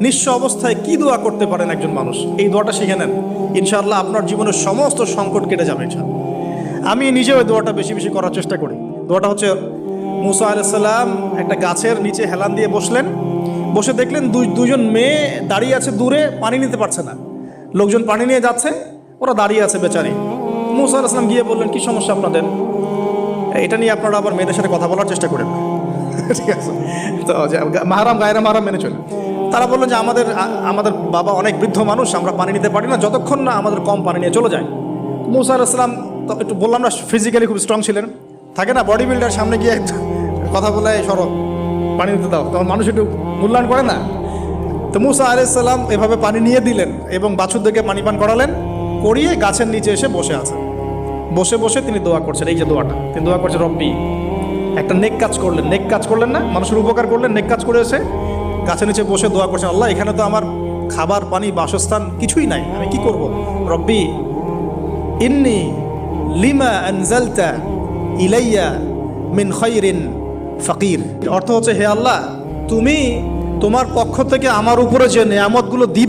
নিঃস্ব অবস্থায় কি দোয়া করতে পারেন একজন মানুষ, এই দোয়াটা শিখে নেন, ইনশাআল্লাহ আপনার জীবনের সমস্ত সংকট কেটে যাবে ইনশাআল্লাহ। আমি নিজেও এই দোয়াটা বেশি বেশি করার চেষ্টা করি। দোয়াটা হচ্ছে, মুসা আলাইহিস সালাম একটা গাছের নিচে হেলান দিয়ে বসলেন, বসে দেখলেন দুজন মেয়ে দাঁড়িয়ে আছে দূরে, পানি নিতে পারছে না, লোকজন পানি নিয়ে যাচ্ছে, ওরা দাঁড়িয়ে আছে বেচারি। মুসা আলাইহিস সালাম গিয়ে বললেন, কি সমস্যা আপনাদের? এটা নিয়ে আপনারা আবার মেয়েদের সাথে কথা বলার চেষ্টা করেন। ঠিক আছে, তো মাহারাম গায়রা মাহারাম মেনে চলে। তারা বললেন যে আমাদের বাবা অনেক বৃদ্ধ মানুষ, আমরা পানি নিতে পারি না যতক্ষণ না আমাদের কম পানি নিয়ে চলে যায়। মুসা আলাইহিস সালাম তো একটু বললাম না, ফিজিক্যালি খুব স্ট্রং ছিলেন, থাকে না বডি বিল্ডার, সামনে গিয়ে কথা বলে সরো পানি নিতে দাও, তখন মানুষ একটু মূল্যায়ন করে না। তো মুসা আলাইহিস সালাম এভাবে পানি নিয়ে দিলেন এবং বাছুরদেরকে পানি পান করালেন, করিয়ে গাছের নিচে এসে বসে আছেন। বসে বসে তিনি দোয়া করছেন, এই যে দোয়াটা তিনি দোয়া করছেন, রব্বি, একটা নেক কাজ করলেন, নেক কাজ করলেন না, মানুষের উপকার করলেন, নেক কাজ করে এসে গাছের নিচে বসে দোয়া করছেন, আল্লাহ এখানে তো আমার খাবার পানি বাসস্থান কিছুই নাই, আমি কি করব? রব্বি ইন্নি লিমা আনজালতা ইলাইয়া মিন খাইরিন ফাকির। অর্থ হচ্ছে, হে আল্লাহ, তুমি তোমার পক্ষ থেকে আমার উপরে যে নেয়ামতগুলো